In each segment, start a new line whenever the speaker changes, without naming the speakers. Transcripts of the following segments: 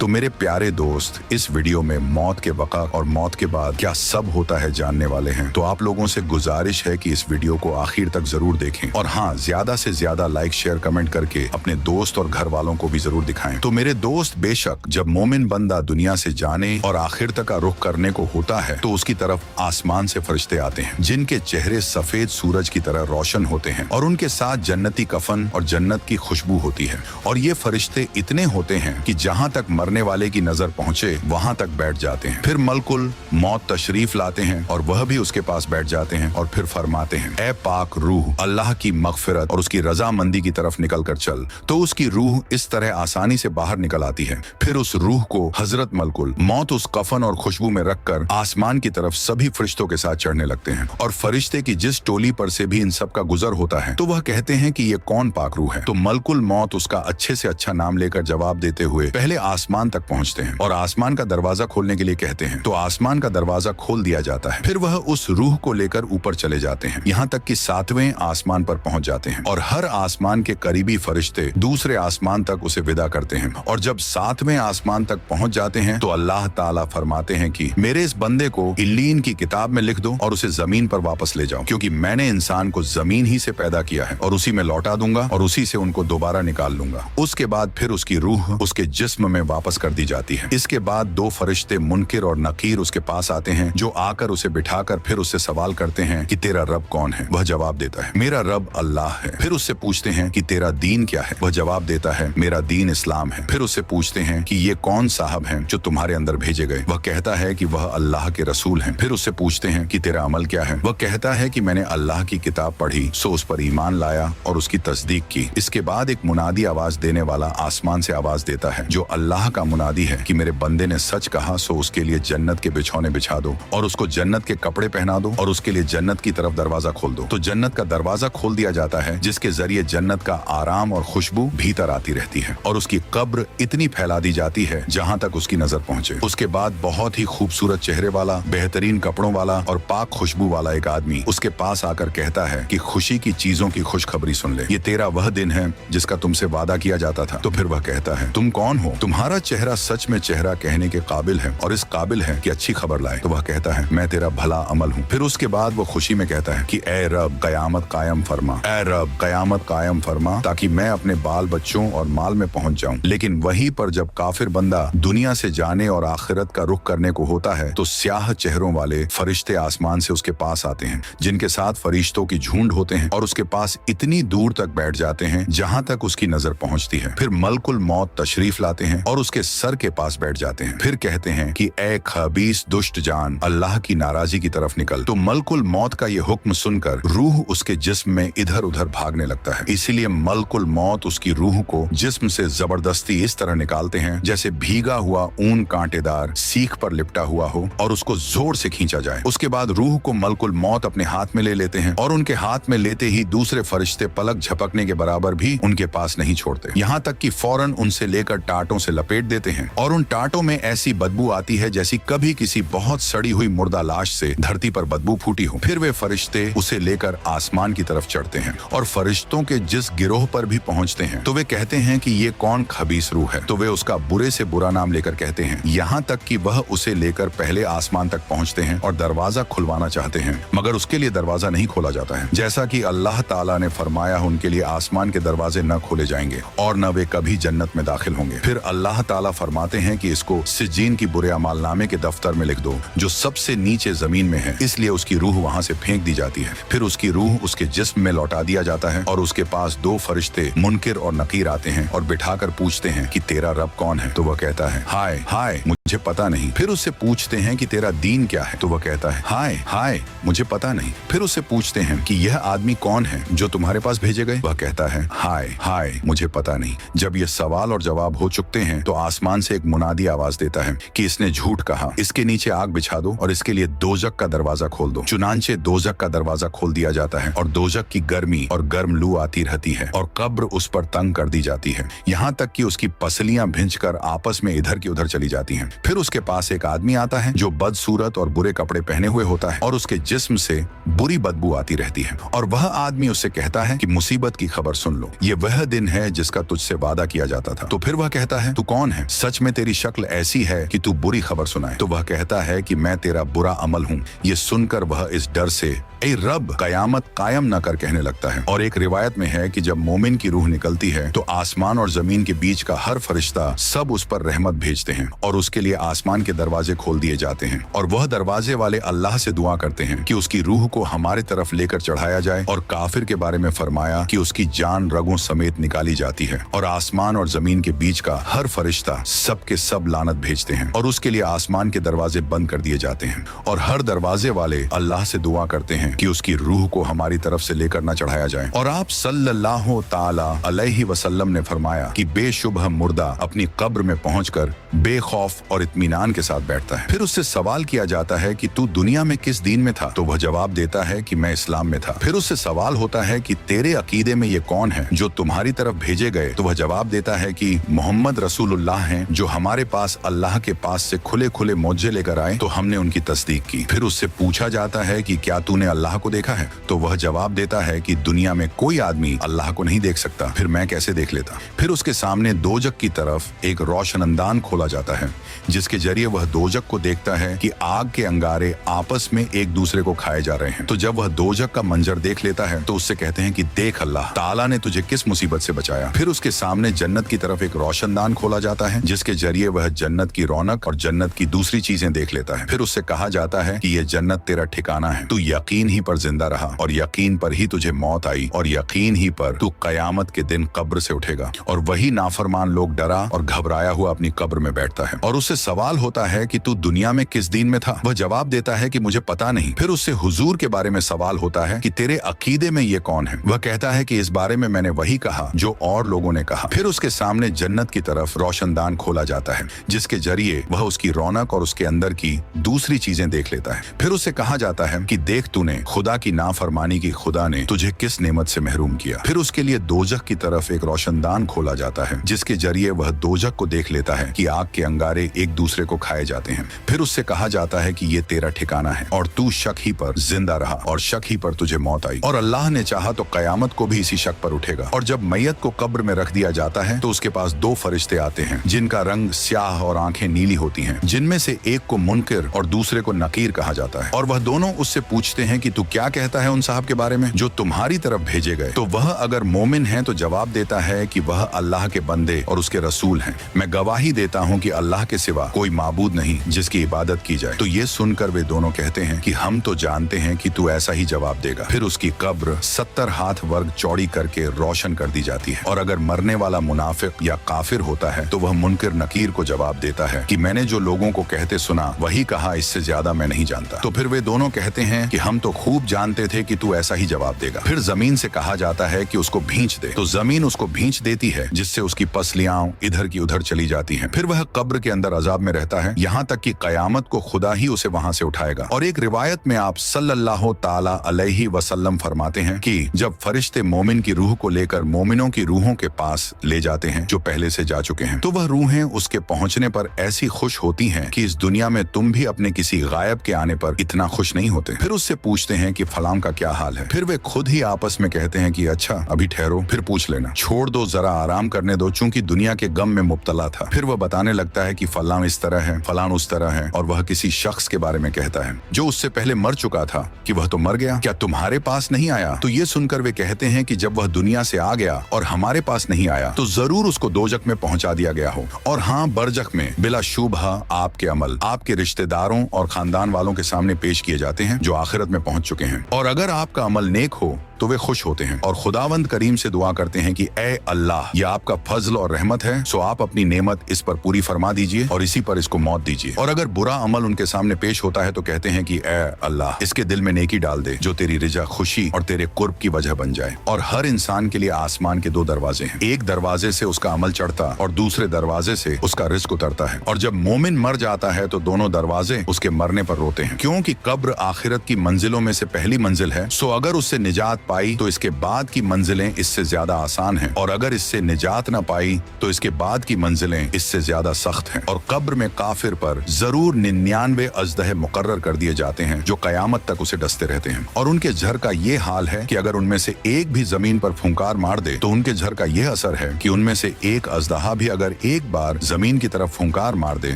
तो मेरे प्यारे दोस्त, इस वीडियो में मौत के वक़्त और मौत के बाद क्या सब होता है जानने वाले हैं। तो आप लोगों से गुजारिश है कि इस वीडियो को आखिर तक जरूर देखें और हाँ, ज्यादा से ज्यादा लाइक शेयर कमेंट करके अपने दोस्त और घर वालों को भी जरूर दिखाएं। तो मेरे दोस्त, बेशक जब मोमिन बंदा दुनिया से जाने और आखिर तक का रुख करने को होता है तो उसकी तरफ आसमान से फरिश्ते आते हैं जिनके चेहरे सफेद सूरज की तरह रोशन होते हैं और उनके साथ जन्नती कफन और जन्नत की खुशबू होती है। और ये फरिश्ते इतने होते हैं कि जहाँ तक मरने वाले की नजर पहुँचे वहाँ तक बैठ जाते हैं। फिर मलकुल मौत तशरीफ लाते हैं और वह भी उसके पास बैठ जाते हैं और फिर फरमाते हैं, ए पाक रूह, अल्लाह की मगफिरत और उसकी रजामंदी की तरफ निकल कर चल। तो उसकी रूह इस तरह आसानी से बाहर निकल आती है। फिर उस रूह को हजरत मलकुल मौत उस कफन और खुशबू में रखकर आसमान की तरफ सभी फरिश्तों के साथ चढ़ने लगते हैं। और फरिश्ते की जिस टोली पर से भी इन सब का गुजर होता है तो वह कहते हैं कि ये कौन पाक रूह है। तो मलकुल मौत उसका अच्छे से अच्छा नाम लेकर जवाब देते हुए पहले आसमान तक पहुंचते हैं और आसमान का दरवाजा खोलने के लिए कहते हैं। तो आसमान का दरवाजा खोल दिया जाता है। फिर वह उस रूह को लेकर ऊपर चले जाते हैं, यहाँ तक कि 7वें आसमान पर पहुंच जाते हैं और हर आसमान के करीबी फरिश्ते दूसरे आसमान तक उसे विदा करते हैं। और जब 7वें आसमान तक पहुंच जाते हैं तो अल्लाह ताला फरमाते हैं कि मेरे इस बंदे को इल्लीन की किताब में लिख दो और उसे जमीन पर वापस ले जाओ, क्योंकि मैंने इंसान को जमीन ही से पैदा किया है और उसी में लौटा दूंगा और उसी से उनको दोबारा निकाल लूंगा। उसके बाद फिर उसकी रूह उसके जिस्म में वापस कर दी जाती है। इसके बाद 2 फरिश्ते मुनकिर और नकीर उसके पास आते हैं जो आकर उसे बिठाकर फिर उससे सवाल करते हैं कि तेरा रब कौन है। वह जवाब देता है, मेरा रब अल्लाह है। फिर उससे पूछते हैं कि तेरा दीन क्या है। वह जवाब देता है, मेरा दीन इस्लाम है। फिर उससे पूछते हैं कि ये कौन साहब हैं जो तुम्हारे अंदर भेजे गए। वह कहता है कि वह अल्लाह के रसूल हैं। फिर उससे पूछते हैं कि तेरा अमल क्या है। वह कहता है कि मैंने अल्लाह की किताब पढ़ी, सो उस पर ईमान लाया और उसकी तस्दीक की। इसके बाद एक मुनादी आवाज देने वाला आसमान से आवाज देता है जो अल्लाह का मुनादी है कि मेरे बंदे ने सच कहा, सो उसके लिए जन्नत के बिछौने बिछा दो और उसको जन्नत के कपड़े पहना दो और उसके लिए जन्नत की तरफ दरवाजा खोल दो। तो जन्नत का दरवाजा खोल दिया जाता है जिसके जरिए जन्नत का आराम और खुशबू भीतर आती रहती है और उसकी कब्र इतनी फैला दी जाती है जहाँ तक उसकी नजर पहुँचे। उसके बाद बहुत ही खूबसूरत चेहरे वाला, बेहतरीन कपड़ों वाला और पाक खुशबू वाला एक आदमी उसके पास आकर कहता है कि खुशी की चीजों की खुशखबरी सुन ले, ये तेरा वह दिन है जिसका तुमसे वादा किया जाता था। तो फिर वह कहता है, तुम कौन हो? तुम्हारा चेहरा सच में चेहरा कहने के काबिल है और इस काबिल है कि अच्छी खबर लाए। तो वह कहता है, मैं तेरा भला अमल हूँ। फिर उसके बाद वो खुशी में कहता है कि ए रब कयामत कायम फरमा, ए रब कयामत कायम फरमा, ताकि मैं अपने बाल बच्चों और माल में पहुंच जाऊं। लेकिन वहीं पर जब काफिर बंदा दुनिया से जाने और आखिरत का रुख करने को होता है तो स्याह चेहरों वाले फरिश्ते आसमान से उसके पास आते हैं जिनके साथ फरिश्तों की झुंड होते हैं और उसके पास इतनी दूर तक बैठ जाते हैं जहां तक उसकी नजर पहुंचती है। फिर मलकुल मौत तशरीफ लाते हैं और उसके सर के पास बैठ जाते हैं। फिर कहते हैं कि ए खबीस दुष्ट जान, अल्लाह की नाराजी की तरफ निकल। तो मलकुल मौत का ये हुक्म सुनकर रूह उसके जिस्म में इधर उधर भागने लगता है। इसीलिए मलकुल मौत उसकी रूह को जिस्म से जबरदस्ती इस तरह निकालते हैं जैसे भीगा हुआ ऊन कांटेदार सीख पर लिपटा हुआ हो और उसको जोर से खींचा जाए। उसके बाद रूह को मलकुल मौत अपने हाथ में ले लेते हैं और उनके हाथ में लेते ही दूसरे फरिश्ते पलक झपकने के बराबर भी उनके पास नहीं छोड़ते, यहाँ तक कि फौरन उनसे लेकर टाटों से लपेट देते हैं और उन टाटों में ऐसी बदबू आती है जैसी कभी किसी बहुत सड़ी हुई मुर्दा लाश से धरती पर बदबू फूटी हो। फिर वे फरिश्ते उसे लेकर आसमान की तरफ चढ़ते हैं और फरिश्तों के जिस गिरोह पर भी पहुंचते हैं तो वे कहते हैं कि ये कौन खबीस रूह है। तो वे उसका बुरे से बुरा नाम लेकर कहते हैं, यहाँ तक कि वह उसे लेकर पहले आसमान तक पहुंचते हैं और दरवाजा खुलवाना चाहते हैं, मगर उसके लिए दरवाजा नहीं खोला जाता है। जैसा कि अल्लाह ताला ने फरमाया, उनके लिए आसमान के दरवाजे न खोले जाएंगे और न वे कभी जन्नत में दाखिल होंगे। फिर अल्लाह ताला फरमाते हैं कि इसको सिज्जीन की बुरे अमालनामे के दफ्तर में लिख दो जो सबसे नीचे जमीन में है। इसलिए उसकी रूह वहाँ से फेंक दी जाती है। फिर उसकी रूह उसके जिस्म में लौटा दिया जाता है और उसके पास 2 फरिश्ते मुनकिर और नकीर आते हैं और बिठाकर पूछते हैं कि तेरा रब कौन है। तो वह कहता है, हाय हाय मुझे पता नहीं। फिर उससे पूछते हैं कि तेरा दीन क्या है। तो वह कहता है, हाय हाय मुझे पता नहीं। फिर उससे पूछते हैं कि यह आदमी कौन है जो तुम्हारे पास भेजे गए। वह कहता है, हाय हाय मुझे पता नहीं। जब ये सवाल और जवाब हो चुकते हैं तो आसमान से एक मुनादी आवाज देता है कि इसने झूठ कहा, इसके नीचे आग बिछा दो और इसके लिए दोजक का दरवाजा खोल दो। चुनांचे दोजक का दरवाजा खोल दिया जाता है और दोजक की गर्मी और गर्म लू आती रहती है और कब्र उस पर तंग कर दी जाती है, यहाँ तक कि उसकी पसलियां भिंचकर आपस में इधर की उधर चली जाती हैं। फिर उसके पास एक आदमी आता है जो बदसूरत और बुरे कपड़े पहने हुए होता है और उसके जिस्म से बुरी बदबू आती रहती है, और वह आदमी उससे कहता है कि मुसीबत की खबर सुन लो, ये वह दिन है जिसका तुझसे वादा किया जाता था। तो फिर वह कहता है, तू कौन है? सच में तेरी शक्ल ऐसी है कि तू बुरी खबर सुनाए। तो वह कहता है कि मैं तेरा बुरा अमल हूँ। ये सुनकर वह इस डर से ए रब कयामत कायम न कर कहने लगता है। और एक रिवायत में है कि जब मोमिन की रूह निकलती है तो आसमान और जमीन के बीच का हर फरिश्ता सब उस पर रहमत भेजते हैं और उसके लिए आसमान के दरवाजे खोल दिए जाते हैं, और वह दरवाजे वाले अल्लाह से दुआ करते हैं कि उसकी रूह को हमारे तरफ लेकर चढ़ाया जाए। और काफिर के बारे में फरमाया कि उसकी जान रगों समेत निकाली जाती है, और आसमान और जमीन के बीच का हर फरिश्ता सब के सब लानत भेजते हैं और उसके लिए आसमान के दरवाजे बंद कर दिए जाते हैं, और हर दरवाजे वाले अल्लाह से दुआ करते हैं कि उसकी रूह को हमारी तरफ से लेकर न चढ़ाया जाए। और आप सल्लल्लाहु ताला अलैहि वसल्लम ने फरमाया कि बेशुबह मुर्दा अपनी कब्र में पहुंचकर बेखौफ और इत्मीनान के साथ बैठता है। फिर उससे सवाल किया जाता है कि तू दुनिया में किस दीन में था? तो वह जवाब देता है कि मैं इस्लाम में था। फिर उससे सवाल होता है कि तेरे अकीदे में ये कौन है जो तुम्हारी तरफ भेजे गए? तो वह जवाब देता है कि मोहम्मद रसूलुल्लाह हैं जो हमारे पास अल्लाह के पास से खुले खुले मौजे लेकर आए, तो हमने उनकी तस्दीक की। फिर उससे पूछा जाता है कि क्या तूने अल्लाह को देखा है? तो वह जवाब देता है कि दुनिया में कोई आदमी अल्लाह को नहीं देख सकता, फिर मैं कैसे देख लेता? फिर उसके सामने दोजक की तरफ एक रोशनंदान खोला जाता है जिसके जरिए वह दोजक को देखता है कि आग के अंगारे आपस में एक दूसरे को खाए जा रहे हैं। तो जब वह दोजक का मंजर देख लेता है तो उससे कहते हैं कि देख अल्लाह ताला ने तुझे किस मुसीबत से बचाया। फिर उसके सामने जन्नत की तरफ एक रोशनदान खोला जाता है जिसके जरिए वह जन्नत की रौनक और जन्नत की दूसरी चीजें देख लेता है। फिर उससे कहा जाता है कि यह जन्नत तेरा ठिकाना है, तू यकीन ही पर जिंदा रहा और यकीन पर ही तुझे मौत आई और यकीन ही पर तू कयामत के दिन कब्र से उठेगा। और वही नाफरमान लोग डरा और घबराया हुआ अपनी कब्र में बैठता है, और उससे सवाल होता है कि तू दुनिया में किस दीन में था? वह जवाब देता है कि मुझे पता नहीं। फिर उससे हुजूर के बारे में सवाल होता है कि तेरे अकीदे में ये कौन है? वह कहता है कि इस बारे में मैंने वही कहा जो और लोगों ने कहा। फिर उसके सामने जन्नत की तरफ रोशनदान खोला जाता है जिसके जरिए वह उसकी रौनक और उसके अंदर की दूसरी चीजें देख लेता है। फिर उससे कहा जाता है कि देख तूने खुदा की नाफरमानी की, खुदा ने तुझे किस नेमत से महरूम किया। फिर उसके लिए दोजख की तरफ एक रोशनदान खोला जाता है जिसके जरिए वह दोजख को देख लेता है कि आग के अंगारे एक दूसरे को खाए जाते हैं। फिर उससे कहा जाता है कि ये तेरा ठिकाना है और तू शक ही पर जिंदा रहा और शक ही पर तुझे मौत आई, और अल्लाह ने चाहा तो कयामत को भी इसी शक पर उठेगा। और जब मैयत को कब्र में रख दिया जाता है तो उसके पास दो फरिश्ते आते हैं जिनका रंग स्याह और आंखें नीली होती हैं, जिनमें से एक को मुनकिर और दूसरे को नकीर कहा जाता है। और वह दोनों उससे पूछते हैं कि तू क्या कहता है उन साहब के बारे में जो तुम्हारी तरफ भेजे गए? तो वह अगर मोमिन है तो जवाब देता है कि वह अल्लाह के बंदे और उसके रसूल हैं। मैं गवाही देता हूँ कि अल्लाह के सिवा कोई माबूद नहीं जिसकी इबादत की जाए। तो ये सुनकर वे दोनों कहते हैं कि हम तो जानते हैं कि तू ऐसा ही जवाब देगा। फिर उसकी कब्र 70 हाथ वर्ग चौड़ी करके रोशन कर दी जाती है, और अगर मरने वाला मुनाफिक या काफिर होता है तो वह मुनकिर नकीर को जवाब देता है कि मैंने जो लोगों को कहते सुना वही कहा, इससे ज्यादा मैं नहीं जानता। तो फिर वे दोनों कहते हैं कि हम तो खूब जानते थे कि तू ऐसा ही जवाब देगा। फिर जमीन से कहा जाता है कि उसको भींच दे, तो जमीन उसको भींच देती है जिससे उसकी पसलियां इधर की उधर चली जाती हैं। फिर वह कब्र के अंदर अजाब में रहता है यहाँ तक कि कयामत को खुदा ही उसे वहां से उठाएगा। और एक रिवायत में आप सल्लल्लाहु ताला अलैहि वसल्लम फरमाते हैं कि जब फरिश्ते मोमिन की रूह को लेकर मोमिनों की रूहों के पास ले जाते हैं जो पहले से जा चुके हैं, तो वह रूहें उसके पहुंचने पर ऐसी खुश होती हैं कि इस दुनिया में तुम भी अपने किसी गायब के आने पर इतना खुश नहीं होते। फिर उससे पूछते हैं कि फलां का क्या हाल है? फिर वे खुद ही आपस में कहते हैं कि अच्छा अभी ठहरो, फिर पूछ लेना, छोड़ दो, जरा आराम करने दो, चूंकि दुनिया के गम में मुब्तला था। फिर वह बताने लगता है कि फलां इस तरह है, फलां उस तरह है, और वह किसी शख्स के बारे में कहता है जो उससे पहले मर चुका था कि वह तो मर गया, क्या तुम्हारे पास नहीं आया? तो ये सुनकर वे कहते हैं कि जब वह दुनिया से आ गया और हमारे पास नहीं आया तो जरूर उसको दोजख में पहुंचा दिया गया हो। और हाँ, बरजख में बिला शुबहा आपके अमल आपके रिश्तेदारों और खानदान वालों के सामने पेश किए जाते हैं जो आखिरत में पहुंच चुके हैं, और अगर आपका अमल नेक हो तो वे खुश होते हैं और खुदावंद करीम से दुआ करते हैं कि ए अल्लाह, यह आपका फजल और रहमत है, सो आप अपनी नेमत इस पर पूरी फरमा दीजिए और इसी पर इसको मौत दीजिए। और अगर बुरा अमल उनके सामने पेश होता है तो कहते हैं कि ए अल्लाह, इसके दिल में नेकी डाल दे जो तेरी रिजा, खुशी और तेरे कुर्ब की वजह बन जाए। और हर इंसान के लिए आसमान के दो दरवाजे हैं, एक दरवाजे से उसका अमल चढ़ता और दूसरे दरवाजे से उसका रिस्क उतरता है। और जब मोमिन मर जाता है तो दोनों दरवाजे उसके मरने पर रोते हैं, क्योंकि कब्र आखिरत की मंजिलों में से पहली मंजिल है। सो अगर उससे निजात पाई तो इसके बाद की मंजिलें इससे ज्यादा आसान हैं, और अगर इससे निजात न पाई तो इसके बाद की मंजिलें इससे ज्यादा सख्त हैं। और कब्र में काफिर पर जरूर 99 अजदहे मुकर्रर कर दिए जाते हैं जो कयामत तक उसे डसते रहते हैं। और उनके झर का ये हाल है कि अगर उनमें से एक भी जमीन पर फुंकार मार दे तो उनके झर का यह असर है कि उनमें से एक अजदहा भी अगर एक बार जमीन की तरफ फुंकार मार दे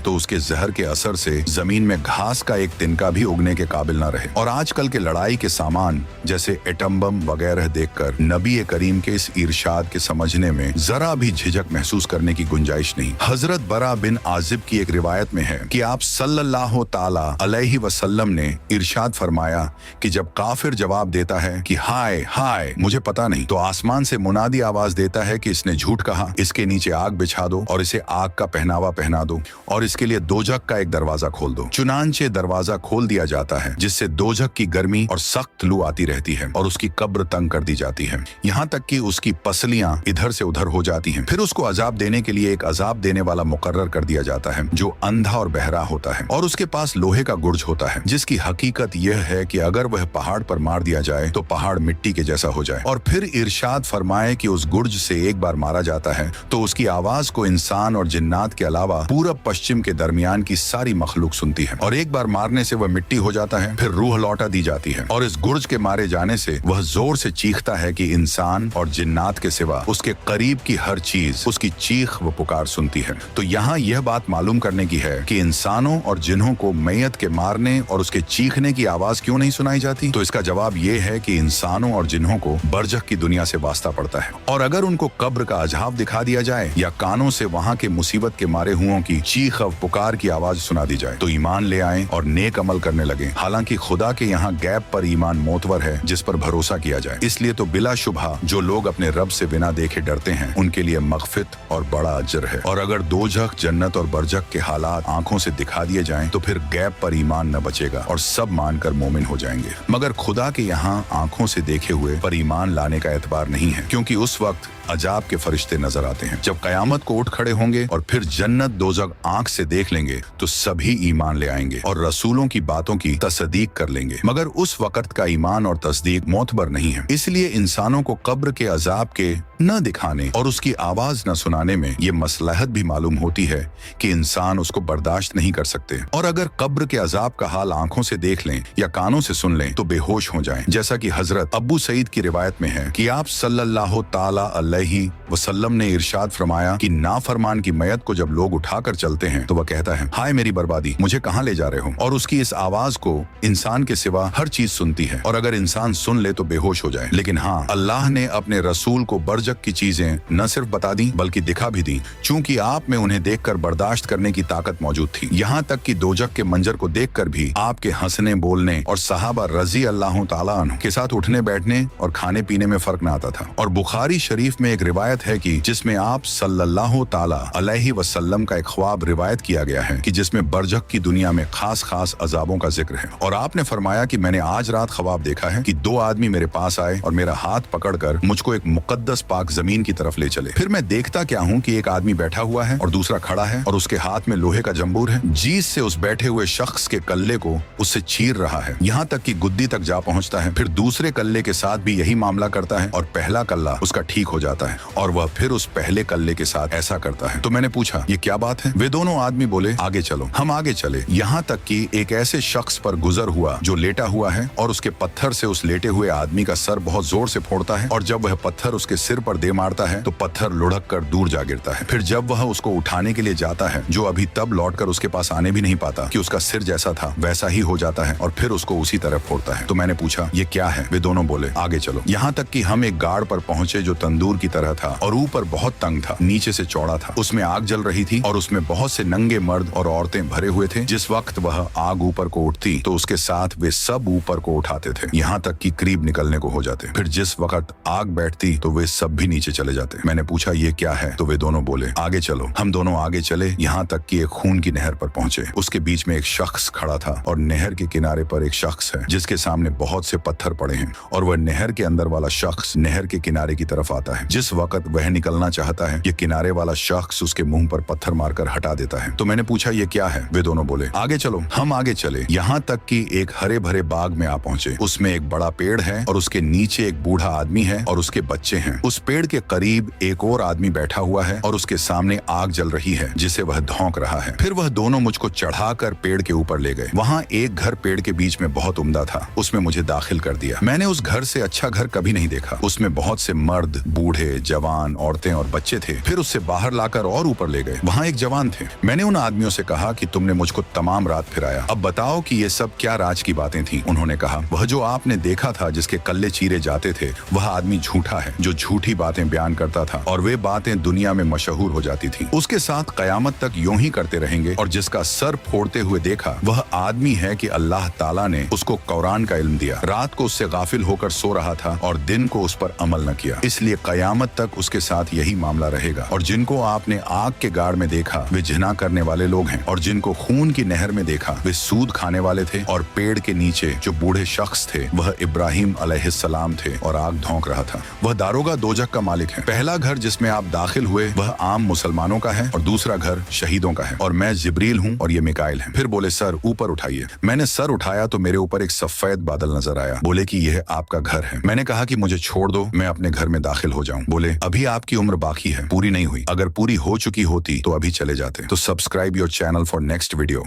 तो उसके जहर के असर से जमीन में घास का एक तिनका भी उगने के काबिल न रहे। और आजकल के लड़ाई के सामान जैसे एटम बम वगैरह देखकर नबी करीम के इस इरशाद के समझने में जरा भी झिझक महसूस करने की गुंजाइश नहीं। हजरत बरा बिन आजिब की एक रिवायत में है कि आप सल्लल्लाहु ताला अलैहि वसल्लम ने इरशाद फरमाया कि जब काफिर जवाब देता है कि हाय हाय मुझे पता नहीं, तो आसमान से मुनादी आवाज देता है कि इसने झूठ कहा, इसके नीचे आग बिछा दो और इसे आग का पहनावा पहना दो और इसके लिए दोजख का एक दरवाजा खोल दो। चुनांचे दरवाजा खोल दिया जाता है जिससे दोजख की गर्मी और सख्त लू आती रहती है और उसकी कब्र तंग कर दी जाती है, यहाँ तक कि उसकी पसलियां इधर से उधर हो जाती हैं। फिर उसको अजाब देने के लिए एक अजाब देने वाला मुकर्रर कर दिया जाता है जो अंधा और बहरा होता है और उसके पास लोहे का गुर्ज होता है, जिसकी हकीकत यह है कि अगर वह पहाड़ पर मार दिया जाए तो पहाड़ मिट्टी के जैसा हो जाए। और फिर इरशाद फरमाए कि उस गुर्ज से एक बार मारा जाता है तो उसकी आवाज को इंसान और जिन्नात के अलावा पूरब पश्चिम के दरमियान की सारी मखलूक सुनती है, और एक बार मारने से वह मिट्टी हो जाता है। फिर रूह लौटा दी जाती है और इस गुर्ज के मारे जाने से वह जोर से चीखता है कि इंसान और जिन्नात के सिवा उसके करीब की हर चीज उसकी चीख व पुकार सुनती है। तो यहाँ यह बात मालूम करने की है कि इंसानों और जिन्हों को मैयत के मारने और उसके चीखने की आवाज क्यों नहीं सुनाई जाती? तो इसका जवाब यह है कि इंसानों और जिन्हों को बरजख की दुनिया से वास्ता पड़ता है, और अगर उनको कब्र का अजाब दिखा दिया जाए या कानों से वहाँ के मुसीबत के मारे हुओं की चीख और पुकार की आवाज सुना दी जाए तो ईमान ले आए और नेक अमल करने लगे। हालांकि खुदा के यहाँ गैब पर ईमान मोतवर है जिस पर भरोसा किया जाए। इसलिए तो बिला शुबहा जो लोग अपने रब से बिना देखे डरते हैं उनके लिए मगफिरत और बड़ा अजर है। और अगर दोजख, जन्नत और बरजख के हालात आंखों से दिखा दिए जाएं तो फिर गैब पर ईमान न बचेगा और सब मानकर मोमिन हो जाएंगे। मगर खुदा के यहाँ आंखों से देखे हुए पर ईमान लाने का एतबार नहीं है, क्योंकि उस वक्त अजाब के फरिश्ते नजर आते हैं। जब कयामत को उठ खड़े होंगे और फिर जन्नत दोजख आंख से देख लेंगे तो सभी ईमान ले आएंगे और रसूलों की बातों की तस्दीक कर लेंगे। मगर उस वक्त का ईमान और तस्दीक मोतबर नहीं है। इसलिए इंसानों को कब्र के अजाब के न दिखाने और उसकी आवाज न सुनाने में ये मसलहत भी मालूम होती है कि इंसान उसको बर्दाश्त नहीं कर सकते, और अगर कब्र के अजाब का हाल आंखों से देख लें या कानों से सुन लें तो बेहोश हो जाएं। जैसा कि हजरत अबू सईद की रिवायत में है कि आप सल्लल्लाहु ताला अलैहि वसल्लम ने इरशाद फरमाया कि नाफरमान की मैयत को जब लोग उठाकर चलते हैं तो वह कहता है, हाय मेरी बर्बादी, मुझे कहाँ ले जा रहे हो? और उसकी इस आवाज को इंसान के सिवा हर चीज सुनती है, और अगर इंसान सुन ले तो बेहोश हो जाए। लेकिन हाँ, अल्लाह ने अपने रसूल को बरजख की चीजें न सिर्फ बता दी बल्कि दिखा भी दी, चूंकि आप में उन्हें देखकर बर्दाश्त करने की ताकत मौजूद थी। यहाँ तक कि दोजख के मंजर को देखकर भी आपके हंसने बोलने और सहाबा रजी अल्लाह ताला अन्हु के साथ उठने बैठने और खाने पीने में फर्क न आता था। और बुखारी शरीफ में एक रिवायत है कि जिसमें आप सल्लल्लाहु ताला अलैहि वसल्लम का एक ख्वाब रिवायत किया गया है कि जिसमें बरजख की दुनिया में खास खास अजाबों का जिक्र है। और आपने फरमाया कि मैंने आज रात ख्वाब देखा है कि दो आदमी मेरे पास आए और मेरा हाथ पकड़कर मुझको एक मुकद्दस पाक जमीन की तरफ ले चले। फिर मैं देखता क्या हूँ कि एक आदमी बैठा हुआ है और दूसरा खड़ा है और उसके हाथ में लोहे का जंबूर है। जीस से उस बैठे हुए शख्स के कल्ले को उससे चीर रहा है, यहाँ तक कि गुद्दी तक जा पहुँचता है। फिर दूसरे कल्ले के साथ भी यही मामला करता है और पहला कल्ला उसका ठीक हो जाता है और वह फिर उस पहले कल्ले के साथ ऐसा करता है। तो मैंने पूछा, ये क्या बात है? वे दोनों आदमी बोले, आगे चलो। हम आगे चले, यहाँ तक कि एक ऐसे शख्स पर गुजर हुआ जो लेटा हुआ है और उसके पत्थर से उस लेटे हुए आदमी का सर बहुत जोर से फोड़ता है, और जब वह पत्थर उसके सिर पर दे मारता है तो पत्थर लुढ़क कर दूर जा गिरता है। फिर जब वह उसको उठाने के लिए जाता है, जो अभी तब लौटकर उसके पास आने भी नहीं पाता कि उसका सिर जैसा था वैसा ही हो जाता है और फिर उसको उसी तरह फोड़ता है। तो मैंने पूछा, ये क्या है? वे दोनों बोले, आगे चलो। यहाँ तक कि हम एक गाड़ पर पहुंचे जो तंदूर की तरह था और ऊपर बहुत तंग था, नीचे से चौड़ा था। उसमें आग जल रही थी और उसमें बहुत से नंगे मर्द और औरतें भरे हुए थे। जिस वक्त वह आग ऊपर को उठती तो उसके साथ वे सब ऊपर को उठाते थे, यहाँ तक कि करीब निकलने को हो जाते। फिर जिस वक्त आग बैठती तो वे सब भी नीचे चले जाते। मैंने पूछा ये क्या है, तो वे दोनों बोले आगे चलो। हम दोनों आगे चले, यहाँ तक कि एक खून की नहर पर पहुंचे। उसके बीच में एक शख्स खड़ा था और नहर के किनारे पर एक शख्स है जिसके सामने बहुत से पत्थर पड़े हैं और वह नहर के अंदर वाला शख्स नहर के किनारे की तरफ आता है। जिस वक्त वह निकलना चाहता है, ये किनारे वाला शख्स उसके मुंह पर पत्थर मारकर हटा देता है। तो मैंने पूछा ये क्या है, वे दोनों बोले आगे चलो। हम आगे चले, यहाँ तक कि एक हरे भरे बाग में आ पहुंचे। उसमें एक बड़ा पेड़ है और उसके नीचे एक बूढ़ा आदमी है और उसके बच्चे हैं। उस पेड़ के करीब एक और आदमी बैठा हुआ है और उसके सामने आग जल रही है जिसे वह धौंक रहा है। फिर वह दोनों मुझको चढ़ाकर पेड़ के ऊपर ले गए। वहाँ एक घर पेड़ के बीच में बहुत उम्दा था, उसमें मुझे दाखिल कर दिया। मैंने उस घर से अच्छा घर कभी नहीं देखा। उसमें बहुत से मर्द, बूढ़े, जवान, औरतें और बच्चे थे। फिर उससे बाहर लाकर और ऊपर ले गए। वहाँ एक जवान थे। मैंने उन आदमियों से कहा कि तुमने मुझको तमाम रात फिराया, अब बताओ कि ये सब क्या राज की बातें थी। उन्होंने कहा वह जो आपने देखा था जिसके कल्ले चीरे जाते थे, वह आदमी झूठा है जो झूठी बातें बयान करता था और वे बातें दुनिया में मशहूर हो जाती थी। उसके साथ कयामत तक यूं ही करते रहेंगे। और जिसका सर फोड़ते हुए देखा, वह आदमी है कि अल्लाह ताला ने उसको कुरान का इल्म दिया, रात को उससे गाफिल होकर सो रहा था और दिन को उस पर अमल न किया, इसलिए कयामत तक उसके साथ यही मामला रहेगा। और जिनको आपने आग के गाड़ में देखा, वे जिना करने वाले लोग हैं, और जिनको खून की नहर में देखा, वे सूद खाने वाले थे। और पेड़ के नीचे जो बूढ़े शख्स थे, वह इब्राहिम अलैहिस्सलाम थे और आग धौंक रहा था। वह दारोगा दोजख का मालिक है। पहला घर जिसमें आप दाखिल हुए, वह आम मुसलमानों का है और दूसरा घर शहीदों का है। और मैं जिब्रील हूँ और ये मिकाइल है। फिर बोले सर ऊपर उठाइए। मैंने सर उठाया तो मेरे ऊपर एक सफेद बादल नजर आया। बोले कि यह आपका घर है। मैंने कहा कि मुझे छोड़ दो, मैं अपने घर में दाखिल हो जाऊं। बोले अभी आपकी उम्र बाकी है, पूरी नहीं हुई, अगर पूरी हो चुकी होती तो अभी चले जाते। तो subscribe your channel for next video.